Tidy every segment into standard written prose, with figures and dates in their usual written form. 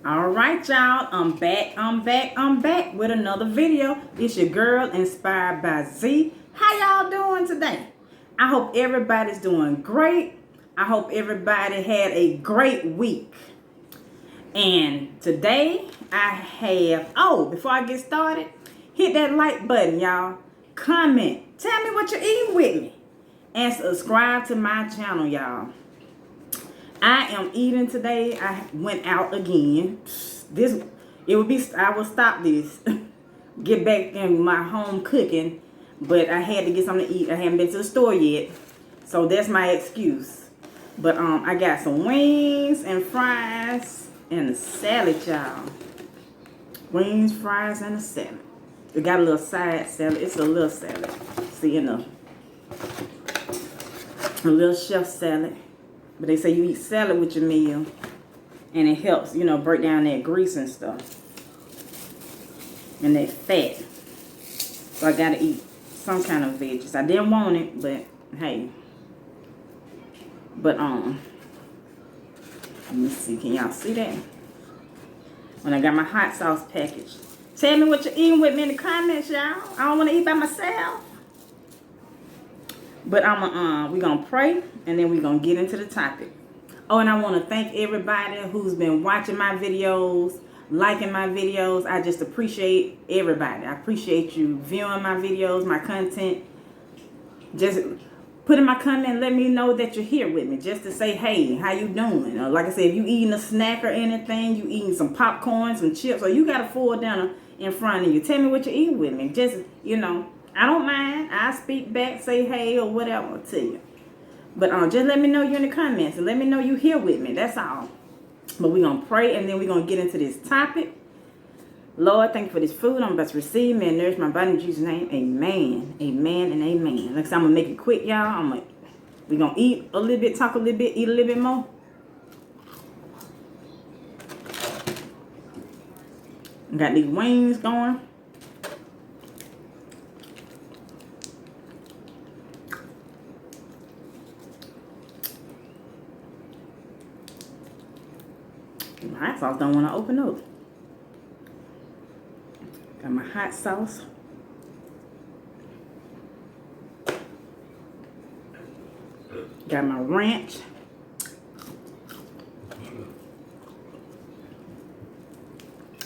All right, y'all. I'm back with another video. It's your girl, Inspired by Z. How y'all doing today? I hope everybody's doing great. I hope everybody had a great week. And today I have, before I get started, hit that like button, y'all. Comment. Tell me what you're eating with me. And subscribe to my channel, y'all. I am eating today. I went out again. I will stop this. Get back in my home cooking. But I had to get something to eat. I haven't been to the store yet. So that's my excuse. But I got some wings and fries and a salad, y'all. Wings, fries, and a salad. It got a little side salad. It's a little salad. See, a little chef salad. But they say you eat salad with your meal. And it helps, break down that grease and stuff. And that fat. So I got to eat some kind of veggies. I didn't want it, but hey. But, let me see. Can y'all see that? When I got my hot sauce package. Tell me what you're eating with me in the comments, y'all. I don't want to eat by myself. But we're going to pray, and then we're going to get into the topic. Oh, and I want to thank everybody who's been watching my videos, liking my videos. I just appreciate everybody. I appreciate you viewing my videos, my content. Just put in my comment, let me know that you're here with me. Just to say, hey, how you doing? Or like I said, if you eating a snack or anything, you eating some popcorn, some chips, or you got a full dinner in front of you. Tell me what you're eating with me. Just, I don't mind. I speak back, say hey, or whatever to you. But just let me know you in the comments and let me know you here with me. That's all. But we're going to pray and then we're going to get into this topic. Lord, thank you for this food I'm about to receive. May it nourish my body in Jesus' name. Amen. Amen and amen. Like I said, I'm going to make it quick, y'all. We're going to eat a little bit, talk a little bit, eat a little bit more. Got these wings going. My hot sauce don't want to open up. Got my hot sauce. Got my ranch.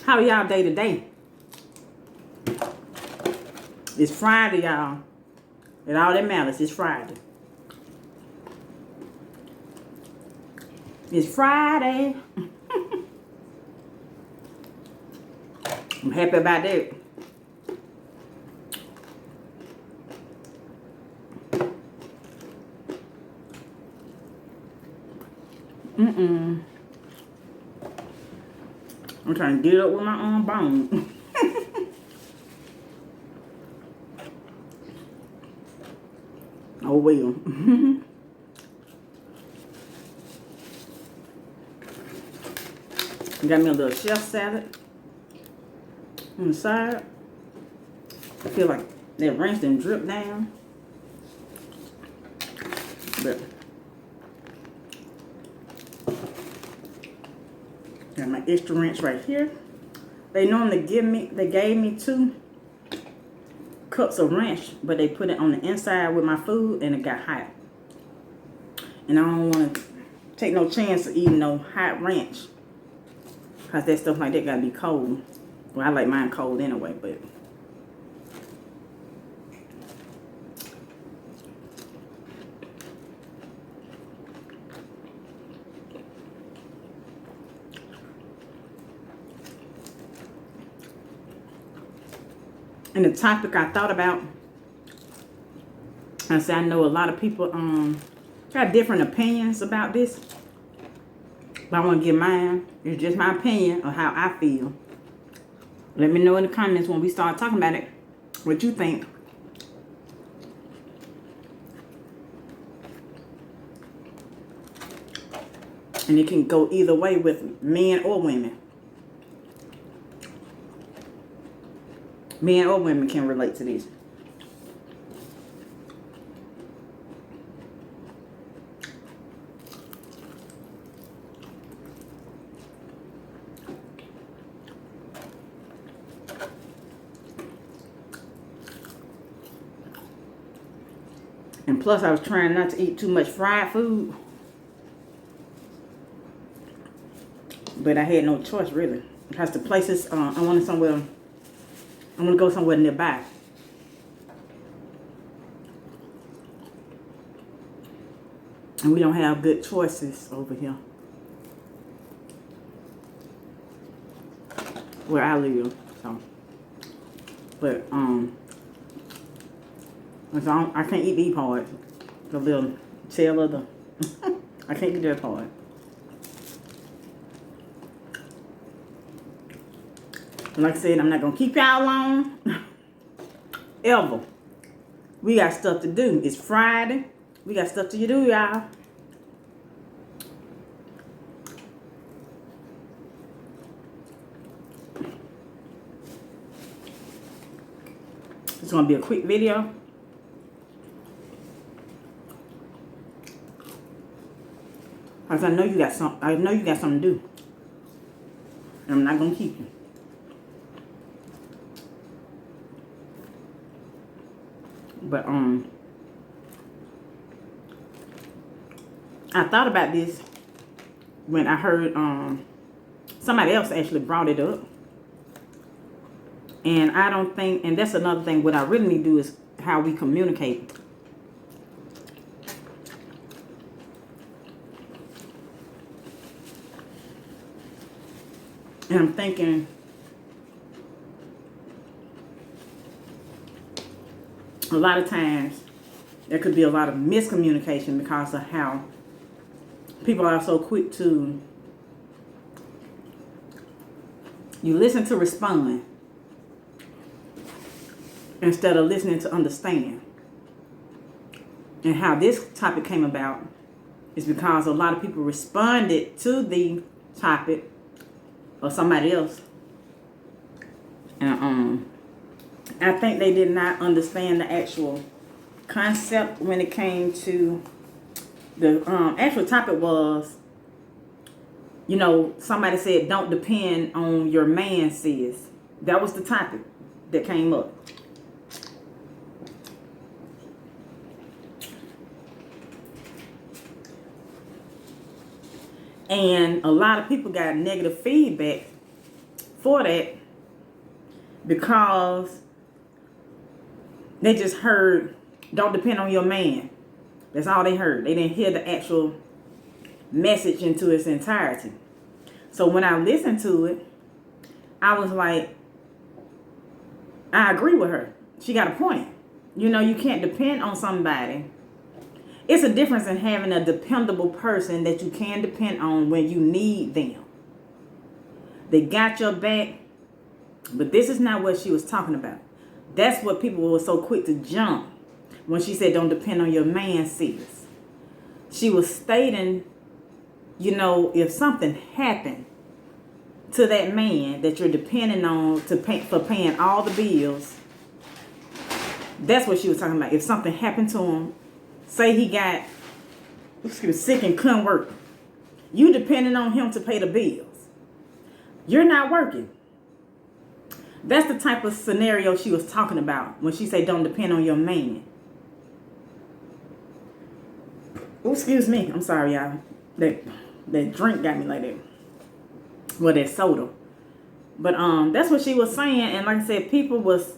How are y'all day today? It's Friday, y'all. And all that matters is Friday. It's Friday. I'm happy about that. I'm trying to get up with my own bone. Oh well. Got me a little chef salad on the side. I feel like that ranch done drip down. But got my extra ranch right here. They normally gave me 2 cups of ranch, but they put it on the inside with my food and it got hot. And I don't want to take no chance of eating no hot ranch. Because that stuff like that got to be cold. Well, I like mine cold anyway, but. And the topic I thought about, I said I know a lot of people got different opinions about this. But I want to give mine. It's just my opinion of how I feel. Let me know in the comments when we start talking about it, what you think. And it can go either way with men or women. Men or women can relate to this. And plus, I was trying not to eat too much fried food. But I had no choice, really. Because the places, I wanted somewhere, I want to go somewhere nearby. And we don't have good choices over here where I live. So, but so I can't eat the part, the little tail of the. I can't eat that part. And like I said, I'm not gonna keep y'all long. Ever. We got stuff to do. It's Friday. We got stuff to do, y'all. It's gonna be a quick video. Cause I know you got something to do. And I'm not gonna keep you. But I thought about this when I heard somebody else actually brought it up. And I don't think, and that's another thing, what I really need to do is how we communicate. And I'm thinking, a lot of times there could be a lot of miscommunication because of how people are so quick to, you listen to respond instead of listening to understand. And how this topic came about is because a lot of people responded to the topic or somebody else. And I think they did not understand the actual concept when it came to the actual topic was, you know, somebody said don't depend on your man, sis. That was the topic that came up. And a lot of people got negative feedback for that because they just heard, don't depend on your man. That's all they heard. They didn't hear the actual message into its entirety. So when I listened to it, I was like, I agree with her. She got a point. You know, you can't depend on somebody. It's a difference in having a dependable person that you can depend on when you need them. They got your back, but this is not what she was talking about. That's what people were so quick to jump when she said don't depend on your man, sis. She was stating, you know, if something happened to that man that you're depending on to pay, for paying all the bills, that's what she was talking about. If something happened to him, say he got sick and couldn't work, you depending on him to pay the bills. You're not working. That's the type of scenario she was talking about when she said don't depend on your man. Oh, excuse me. I'm sorry, y'all. That drink got me like that. Well, that soda. But that's what she was saying. And like I said, people was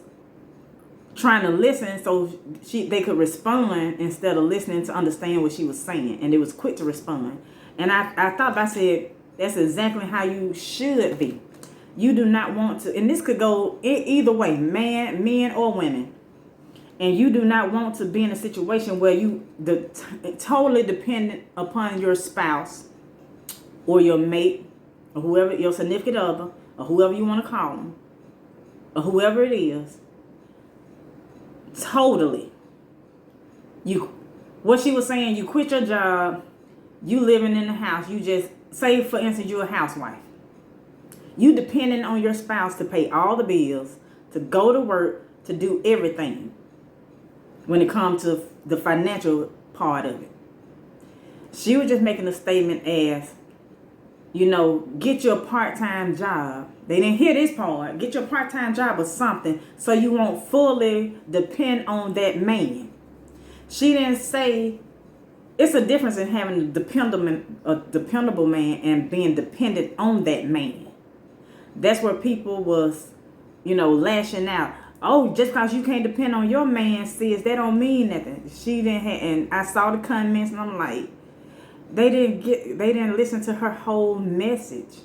trying to listen so they could respond instead of listening to understand what she was saying. And they was quick to respond. And I said, that's exactly how you should be. You do not want to, and this could go either way, men or women. And you do not want to be in a situation where you totally dependent upon your spouse or your mate or whoever, your significant other, or whoever you want to call them, or whoever it is. Totally. What she was saying, you quit your job, you living in the house, you just, say for instance, you're a housewife. You depending on your spouse to pay all the bills, to go to work, to do everything when it comes to the financial part of it. She was just making a statement as, you know, get your part-time job. They didn't hear this part. Get your part-time job or something so you won't fully depend on that man. She didn't say it's a difference in having a dependable man and being dependent on that man. That's where people was, lashing out. Oh, just because you can't depend on your man, sis, that don't mean nothing. She didn't have, and I saw the comments and I'm like, they didn't listen to her whole message.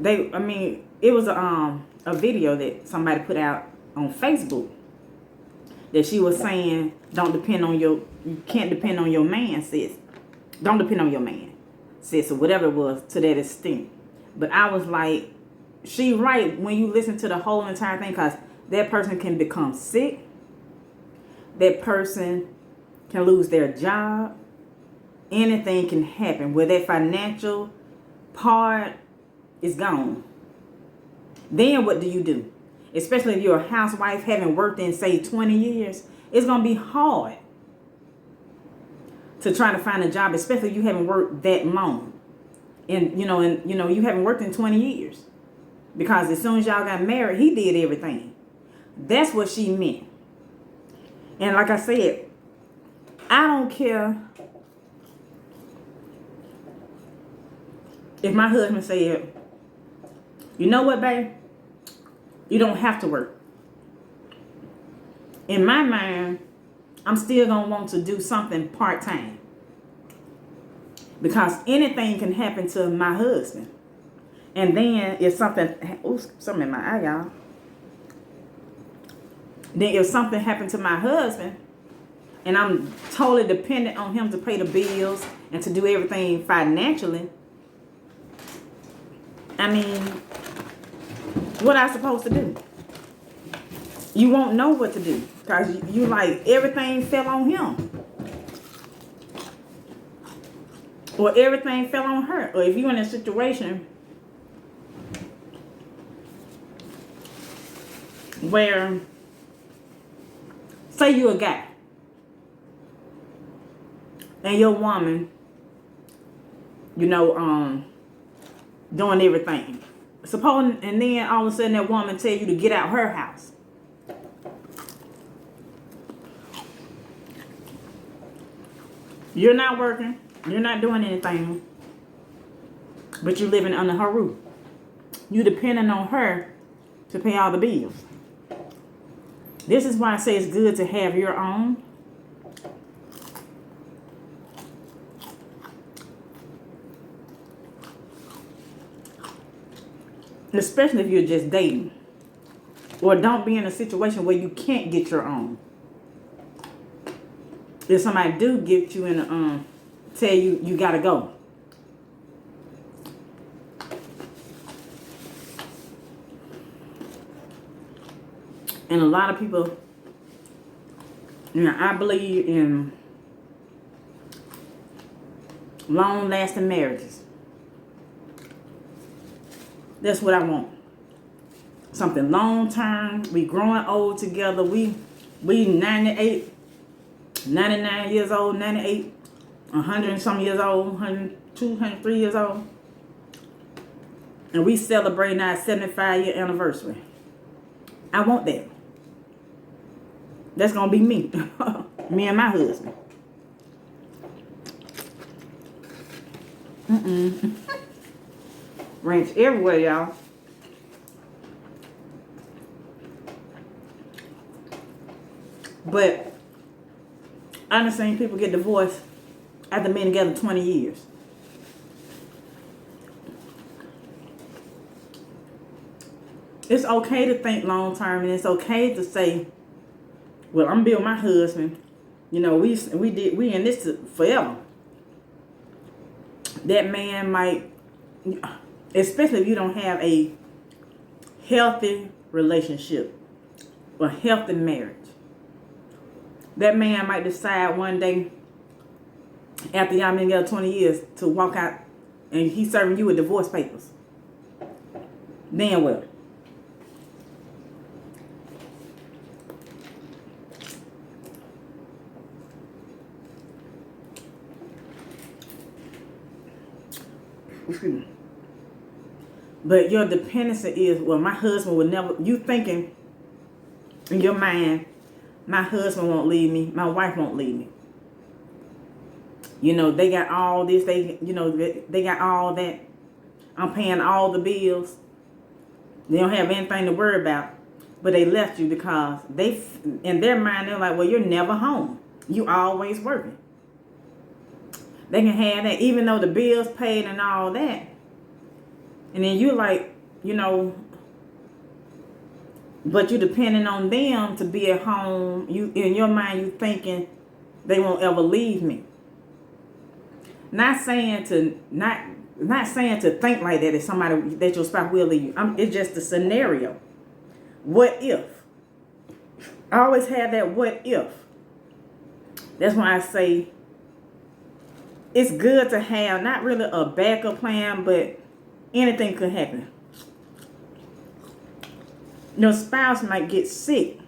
It was a video that somebody put out on Facebook that she was saying, you can't depend on your man, sis. Don't depend on your man, sis, or whatever it was, to that extent. But I was like, she right when you listen to the whole entire thing, because that person can become sick. That person can lose their job. Anything can happen where that financial part is gone. Then what do you do? Especially if you're a housewife, having worked in, say, 20 years. It's going to be hard to try to find a job, especially if you haven't worked that long. And you haven't worked in 20 years. Because as soon as y'all got married, he did everything. That's what she meant. And like I said, I don't care if my husband said, you know what, babe? You don't have to work. In my mind, I'm still going to want to do something part-time. Because anything can happen to my husband. And then if something in my eye, y'all. Then if something happened to my husband, and I'm totally dependent on him to pay the bills and to do everything financially, what I supposed to do? You won't know what to do. Because you like everything fell on him. Or everything fell on her. Or if you're in a situation where, say you're a guy and your woman, doing everything. And then all of a sudden that woman tell you to get out her house. You're not working. You're not doing anything. But you're living under her roof. You're depending on her to pay all the bills. This is why I say it's good to have your own. Especially if you're just dating. Or don't be in a situation where you can't get your own. If somebody do get you in a tell you gotta go. And a lot of people, I believe in long-lasting marriages. That's what I want. Something long-term. We growing old together. We 98, 99 years old, 98, 100 and some years old, 102, 103 years old. And we celebrating our 75-year anniversary. I want that. That's going to be me. Me and my husband. Ranch everywhere, y'all. But I done seen people get divorced after being together 20 years. It's okay to think long term, and it's okay to say, well, I'm building my husband. We in this forever. That man might, especially if you don't have a healthy relationship or healthy marriage. That man might decide one day, after y'all been together 20 years, to walk out and he's serving you with divorce papers. Then what? Excuse me. But your dependency is, well, my husband would never, you thinking in your mind, my husband won't leave me, my wife won't leave me. You know, they got all this, they got all that. I'm paying all the bills. They don't have anything to worry about. But they left you because in their mind, they're like, well, you're never home. You always working. They can have that, even though the bills paid and all that. And then you like, but you depending on them to be at home. You, in your mind, you thinking they won't ever leave me. Not saying to think like that if somebody that your spouse will leave you. It's just a scenario. What if? I always have that what if. That's why I say it's good to have not really a backup plan, but anything could happen. Your spouse might get sick,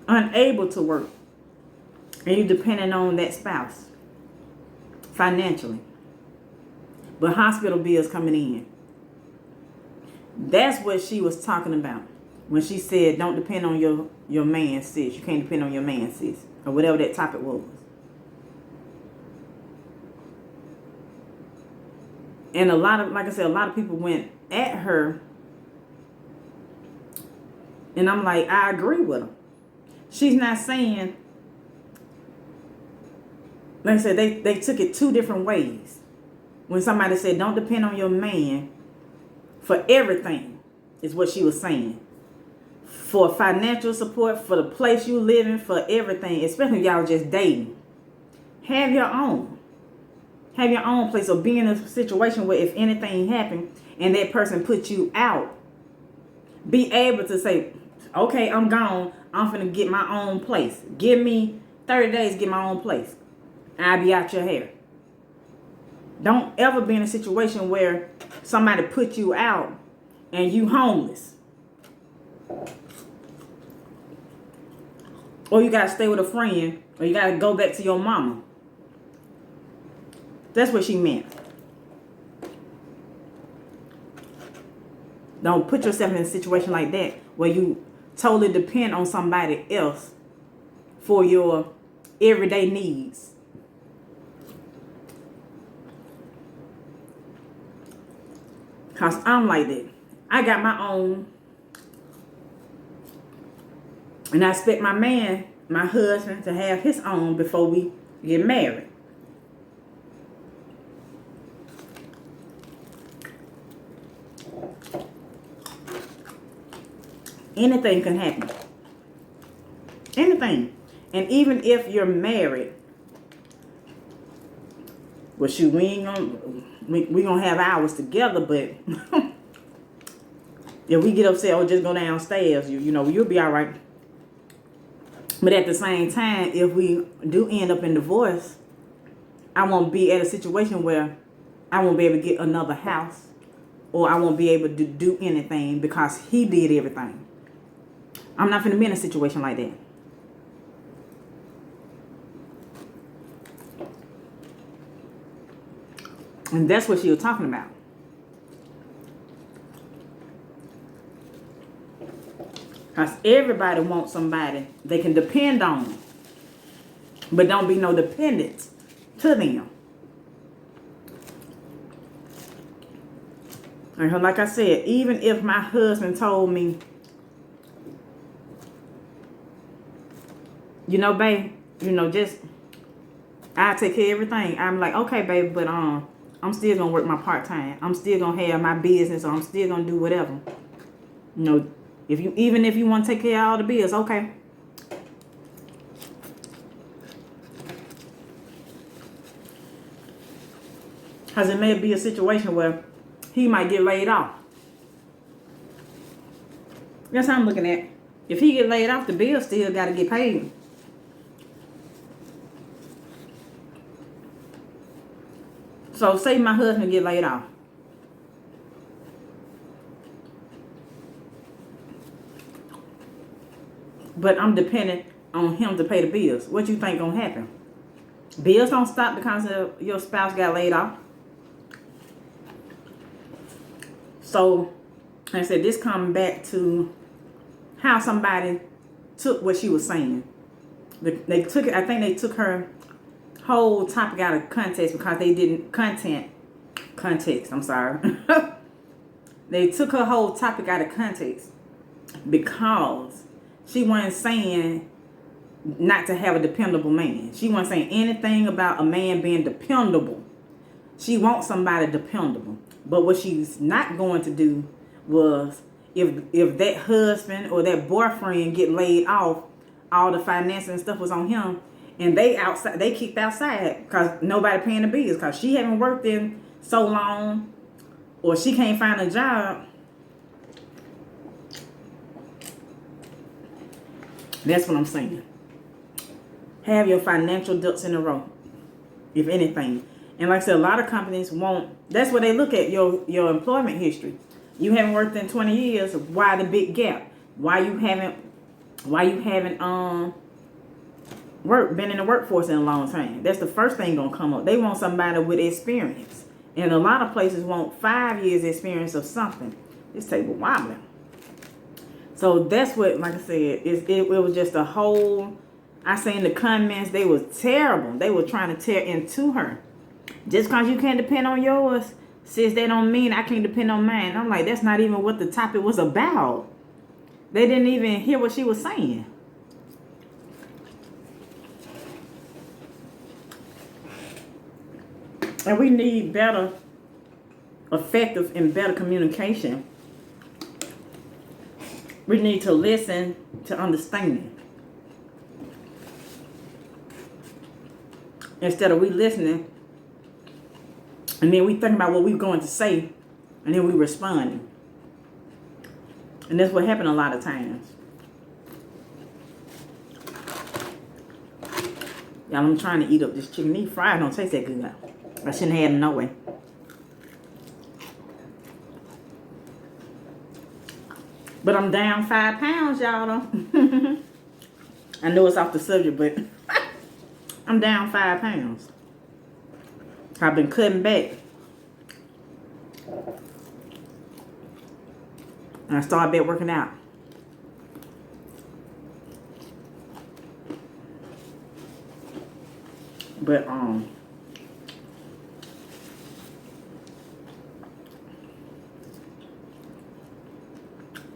unable to work, and you're depending on that spouse financially. But hospital bills coming in. That's what she was talking about when she said, don't depend on your man, sis. You can't depend on your man, sis. Or whatever that topic was. And like I said, a lot of people went at her. And I'm like, I agree with her. She's not saying, like I said, they took it two different ways. When somebody said, don't depend on your man for everything, is what she was saying. For financial support, for the place you live in, for everything, especially if y'all just dating. Have your own. Have your own place, or be in a situation where if anything happened and that person put you out, be able to say, okay, I'm gone. I'm finna get my own place. Give me 30 days to get my own place. I'll be out your hair. Don't ever be in a situation where somebody put you out and you homeless. Or you got to stay with a friend, or you got to go back to your mama. That's what she meant. Don't put yourself in a situation like that where you totally depend on somebody else for your everyday needs. Because I'm like that. I got my own. And I expect my man, my husband, to have his own before we get married. Anything can happen. Anything. And even if you're married, well, shoot, we gonna have ours together, but if we get upset, or just go downstairs, you'll be all right. But at the same time, if we do end up in divorce, I won't be at a situation where I won't be able to get another house, or I won't be able to do anything because he did everything. I'm not finna be in a situation like that. And that's what she was talking about. Because everybody wants somebody they can depend on. But don't be no dependence to them. And like I said, even if my husband told me, babe, just I take care of everything. I'm like, okay, babe, but I'm still gonna work my part-time. I'm still gonna have my business, or I'm still gonna do whatever. Even if you want to take care of all the bills, okay. Because it may be a situation where he might get laid off. That's how I'm looking at. If he get laid off, the bill still got to get paid. So say my husband get laid off. But I'm dependent on him to pay the bills. What you think gonna happen? Bills don't stop because of your spouse got laid off. So, like I said, this comes back to how somebody took what she was saying. They took it. I think they took her whole topic out of context because they didn't context. I'm sorry. They took her whole topic out of context because she wasn't saying not to have a dependable man. She wasn't saying anything about a man being dependable. She wants somebody dependable. But what she's not going to do was if that husband or that boyfriend get laid off, all the financing and stuff was on him, and they kicked outside because nobody paying the bills because she haven't worked in so long, or she can't find a job. That's what I'm saying. Have your financial ducks in a row, if anything. And like I said, a lot of companies won't. That's where they look at your employment history. You haven't worked in 20 years. Why the big gap? Why you haven't been in the workforce in a long time? That's the first thing gonna come up. They want somebody with experience, and a lot of places want 5 years experience of something. This table wobbling. So that's what, like I said, it was just a whole. I seen the comments. They was terrible. They were trying to tear into her. Just because you can't depend on yours, sis, that don't mean I can't depend on mine. I'm like, that's not even what the topic was about. They didn't even hear what she was saying. And we need better, effective, and better communication. We need to listen to understand. Instead of we listening, and then we think about what we're going to say, and then we responding. And that's what happened a lot of times. Y'all, I'm trying to eat up this chicken. These fries don't taste that good. I shouldn't have them no way. But I'm down 5 pounds, y'all. I know it's off the subject, but I'm down 5 pounds. I've been cutting back. And I started back working out.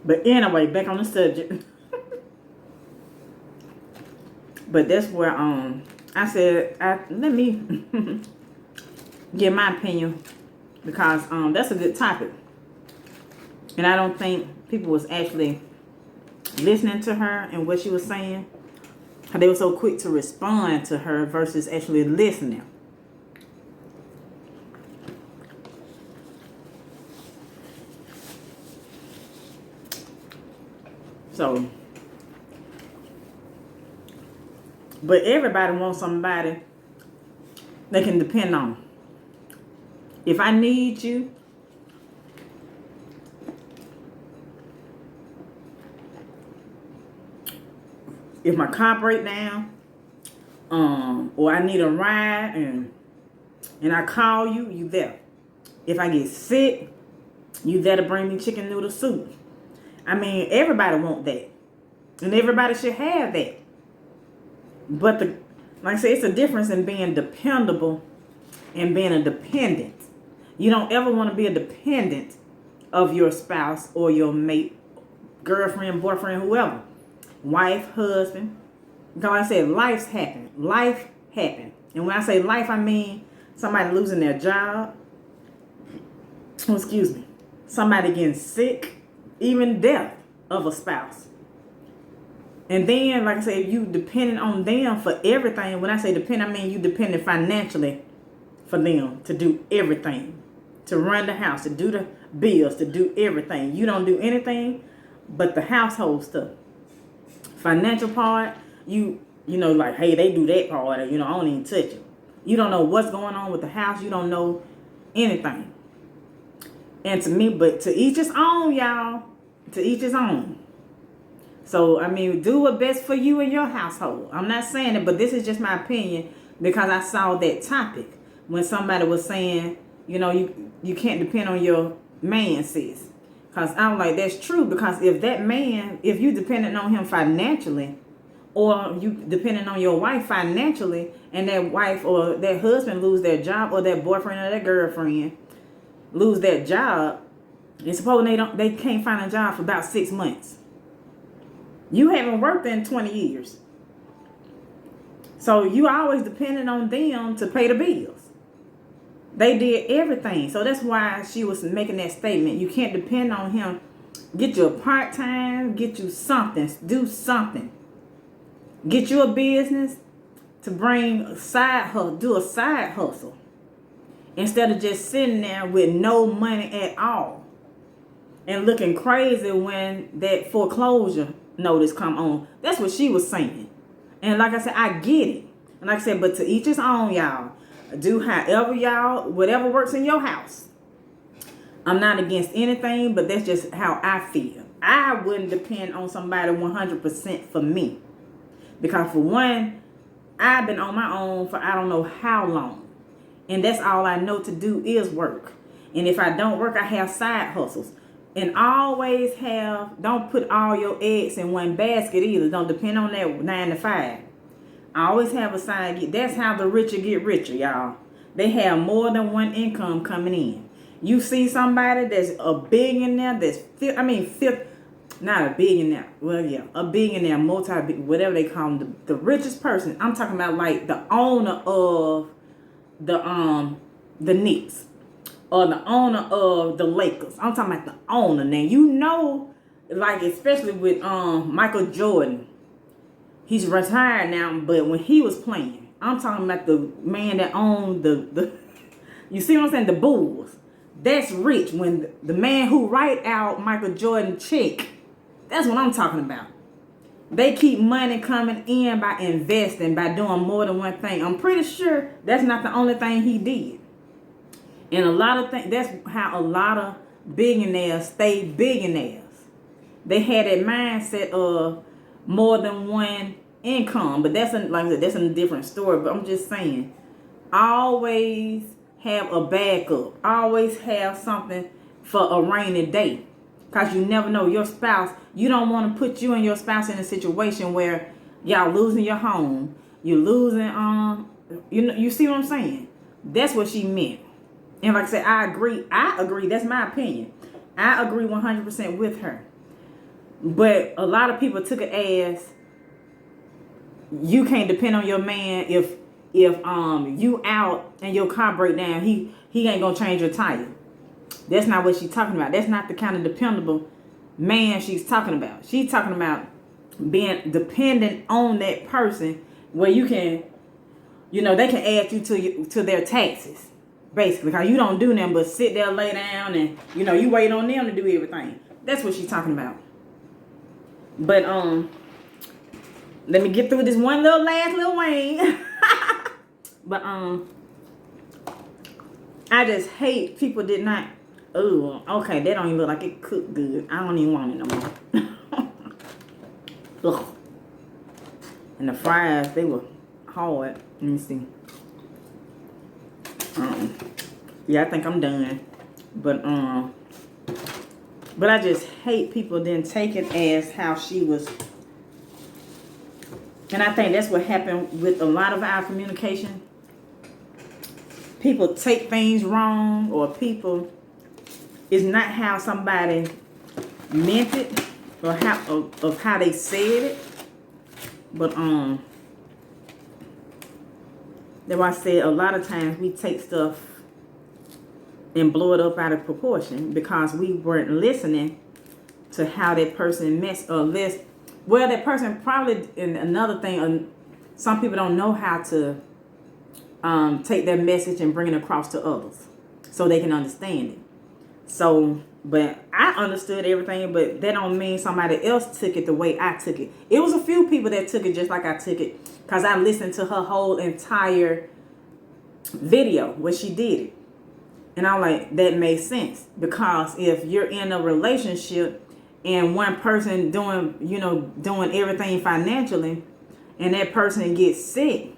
But anyway, back on the subject. But that's where I said let me give my opinion, because that's a good topic. And I don't think people was actually listening to her and what she was saying. They were so quick to respond to her versus actually listening. So, but everybody wants somebody they can depend on. If I need you, if my car break down, or I need a ride and I call you, you there. If I get sick, you there to bring me chicken noodle soup. I mean, everybody want that. And everybody should have that. But like I said, it's a difference in being dependable and being a dependent. You don't ever want to be a dependent of your spouse or your mate, girlfriend, boyfriend, whoever. Wife, husband. Because like I said, life's happen. Life happen. And when I say life, I mean somebody losing their job. Oh, excuse me. Somebody getting sick. Even death of a spouse. And then, like I said, you depending on them for everything. When I say depend, I mean you depending financially for them to do everything. To run the house, to do the bills, to do everything. You don't do anything but the household stuff. Financial part, you know, like, hey, they do that part, I don't even touch it. You don't know what's going on with the house. You don't know anything. And to me, but to each his own, y'all. To each his own. So, I mean, do what's best for you and your household. I'm not saying it, but this is just my opinion because I saw that topic when somebody was saying, you can't depend on your man, sis. Because I'm like, that's true. Because if that man, if you dependent on him financially, or you depending on your wife financially, and that wife or that husband lose their job, or that boyfriend or that girlfriend lose their job, and suppose they can't find a job for about 6 months. You haven't worked in 20 years. So you always depending on them to pay the bills. They did everything. So that's why she was making that statement. You can't depend on him. Get you a part-time, get you something, do something. Get you a business to bring a side hustle, do a side hustle. Instead of just sitting there with no money at all. And looking crazy when that foreclosure notice come on. That's what she was saying. And like I said, I get it. And like I said, but to each his own, y'all. Do however y'all, whatever works in your house. I'm not against anything, but that's just how I feel. I wouldn't depend on somebody 100% for me. Because for one, I've been on my own for I don't know how long. And that's all I know to do is work. And if I don't work, I have side hustles. And always have, don't put all your eggs in one basket either. Don't depend on that 9 to 5. I always have a side gig. That's how the richer get richer, y'all. They have more than one income coming in. You see somebody that's a billionaire, not a billionaire. Well, yeah, a billionaire, whatever they call them, the richest person. I'm talking about like the owner of the Knicks or the owner of the Lakers. I'm talking about the owner. Now you know, like especially with Michael Jordan. He's retired now, but when he was playing, I'm talking about the man that owned the you see what I'm saying? The Bulls. That's rich. When the man who write out Michael Jordan check, that's what I'm talking about. They keep money coming in by investing, by doing more than one thing. I'm pretty sure that's not the only thing he did. And a lot of things, that's how a lot of billionaires stay billionaires. They had that mindset of more than one income, but that's a different story. But I'm just saying, always have a backup. Always have something for a rainy day, because you never know your spouse. You don't want to put you and your spouse in a situation where y'all losing your home. You're losing you see what I'm saying? That's what she meant. And like I said, I agree. That's my opinion. I agree 100% with her. But a lot of people took it as you can't depend on your man if you out and your car break down, he ain't gonna change your tire. That's not what she's talking about. That's not the kind of dependable man she's talking about. She's talking about being dependent on that person where you can, they can add you to their taxes, basically, because you don't do nothing but sit there, lay down, and you wait on them to do everything. That's what she's talking about. But let me get through this one last little Wayne. But I just hate people did not. Oh, okay, that don't even look like it cooked good. I don't even want it no more. Ugh. And the fries, they were hard. Let me see. Yeah, I think I'm done. But I just hate people didn't take it as how she was. And I think that's what happened with a lot of our communication. People take things wrong, or people, it's not how somebody meant it, or how they said it. But that's why I said a lot of times we take stuff and blow it up out of proportion because we weren't listening to how that person well, that person probably, and another thing, some people don't know how to take their message and bring it across to others so they can understand it. So, but I understood everything, but that don't mean somebody else took it the way I took it. It was a few people that took it just like I took it, because I listened to her whole entire video where she did it. And I'm like, that makes sense, because if you're in a relationship and one person doing everything financially, and that person gets sick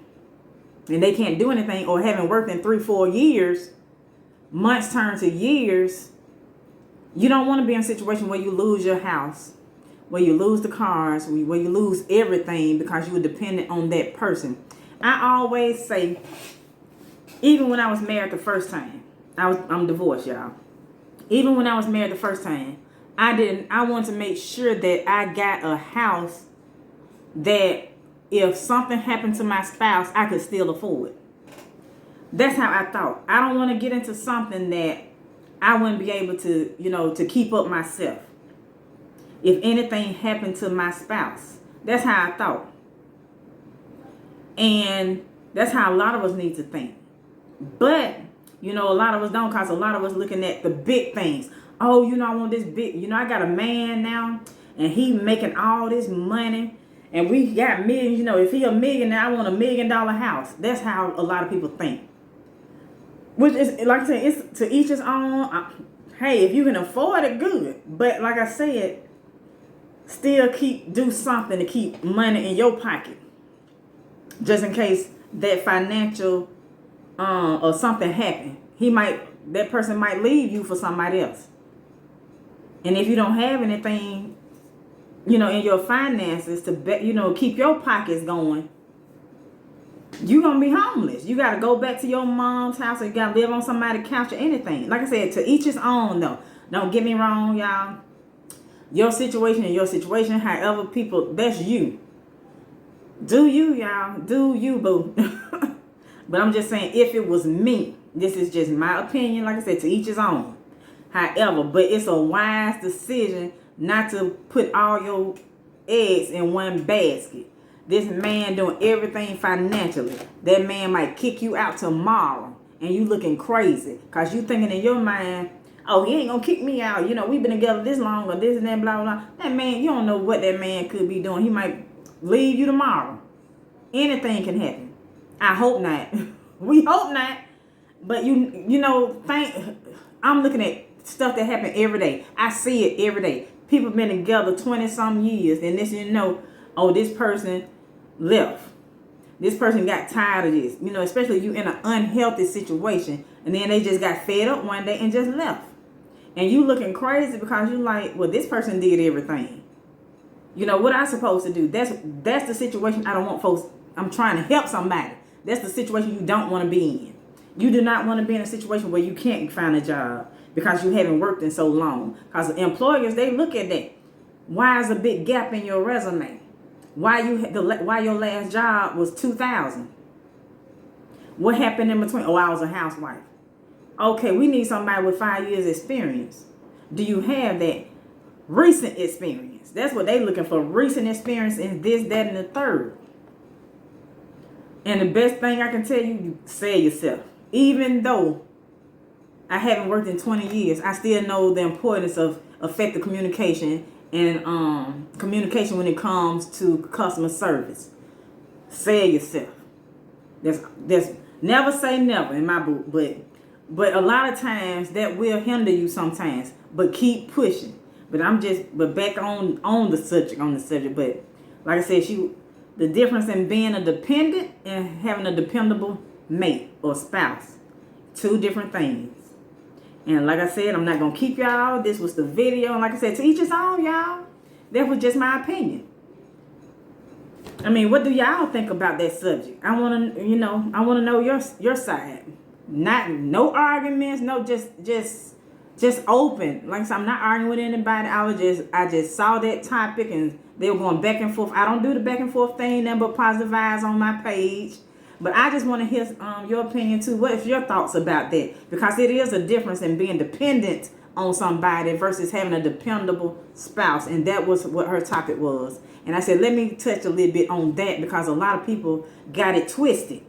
and they can't do anything, or haven't worked in 3-4 years, months turn to years, You don't want to be in a situation where you lose your house, where you lose the cars, where you lose everything because you were dependent on that person. I always say, even when I was married the first time, I'm divorced, y'all. Even when I was married the first time, I wanted to make sure that I got a house that if something happened to my spouse, I could still afford. That's how I thought. I don't want to get into something that I wouldn't be able to, to keep up myself if anything happened to my spouse. That's how I thought. And that's how a lot of us need to think. But, a lot of us don't, because a lot of us looking at the big things. Oh, I want this big, I got a man now and he making all this money and we got millions. If he a millionaire, I want $1 million house. That's how a lot of people think. Which is, like I said, it's to each his own. Hey, if you can afford it, good. But like I said, still do something to keep money in your pocket. Just in case that financial or something happen. That person might leave you for somebody else. And if you don't have anything, in your finances to keep your pockets going, you're going to be homeless. You got to go back to your mom's house or you got to live on somebody's couch or anything. Like I said, to each his own, though. Don't get me wrong, y'all. Your situation and your situation, however people, that's you. Do you, y'all. Do you, boo. But I'm just saying, if it was me, this is just my opinion. Like I said, to each his own. However, but it's a wise decision not to put all your eggs in one basket. This man doing everything financially. That man might kick you out tomorrow and you looking crazy because you thinking in your mind, oh, he ain't gonna kick me out. We've been together this long or this and that, blah, blah, blah. That man, you don't know what that man could be doing. He might leave you tomorrow. Anything can happen. I hope not. We hope not. But I'm looking at stuff that happen every day. I see it every day. People been together 20-some years, and this person left. This person got tired of this. Especially you in an unhealthy situation, and then they just got fed up one day and just left. And you looking crazy because you like, well, this person did everything. What I supposed to do? That's the situation I don't want folks. I'm trying to help somebody. That's the situation you don't want to be in. You do not want to be in a situation where you can't find a job because you haven't worked in so long. Because employers, they look at that. Why is a big gap in your resume? Why your last job was 2000? What happened in between? Oh, I was a housewife. Okay, we need somebody with 5 years experience. Do you have that recent experience? That's what they looking for. Recent experience in this, that, and the third. And the best thing I can tell you, you sell yourself. Even though I haven't worked in 20 years, I still know the importance of effective communication and communication when it comes to customer service. Sell yourself. There's never say never in my book, but a lot of times that will hinder you sometimes. But keep pushing. But back on the subject. But like I said, the difference in being a dependent and having a dependable mate or spouse, 2 different things. And like I said, I'm not going to keep y'all. This was the video. And like I said, to each his own, y'all. That was just my opinion. I mean, what do y'all think about that subject? I want to know your side. No arguments, no just open. Like I said, I'm not arguing with anybody. I just saw that topic and they were going back and forth. I don't do the back and forth thing, nothing but positive vibes on my page. But I just want to hear your opinion too. What is your thoughts about that? Because it is a difference in being dependent on somebody versus having a dependable spouse. And that was what her topic was. And I said, let me touch a little bit on that because a lot of people got it twisted.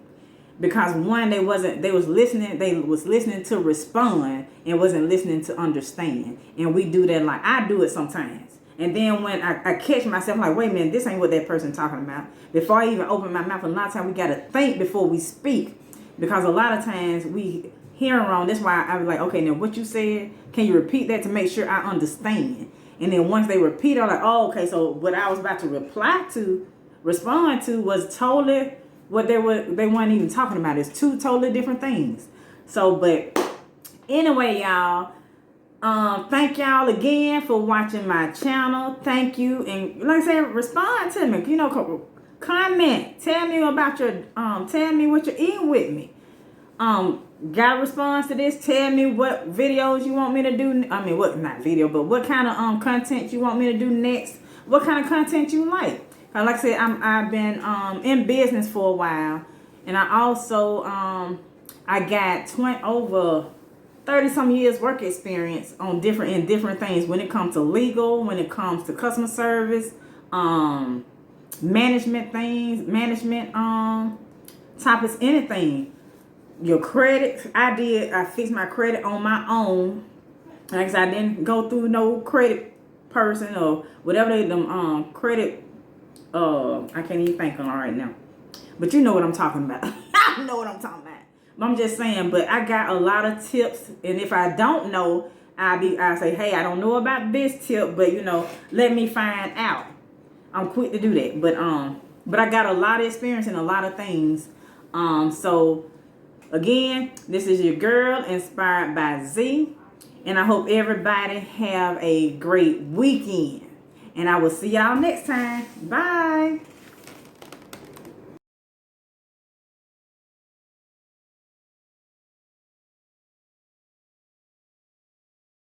Because one, they was listening to respond and wasn't listening to understand. And we do that, like I do it sometimes. And then when I catch myself, like, wait a minute, this ain't what that person talking about. Before I even open my mouth, a lot of times we got to think before we speak. Because a lot of times we hearing wrong. That's why I was like, okay, now what you said, can you repeat that to make sure I understand? And then once they repeat, I'm like, oh, okay, so what I was about to respond to was totally what they weren't even talking about. It's 2 totally different things. So, but anyway, y'all, Thank y'all again for watching my channel. Thank you. And like I said, respond to me. You know, comment. Tell me about your, tell me what you're eating with me. Got a response to this? Tell me what videos you want me to do. I mean, what, not video, but what kind of content you want me to do next. What kind of content you like. Like I said, I've been in business for a while. And I also, I got over 30 some years work experience on different things when it comes to legal, when it comes to customer service, management things, management topics, anything. Your credit, I fixed my credit on my own. Like I said, I didn't go through no credit person or whatever they them credit I can't even think on right now. But you know what I'm talking about. I know what I'm talking about. I'm just saying, but I got a lot of tips, and if I don't know, I say, hey, I don't know about this tip, but you know, let me find out. I'm quick to do that, but I got a lot of experience in a lot of things. So again, this is your girl inspired by Z, and I hope everybody have a great weekend, and I will see y'all next time. Bye.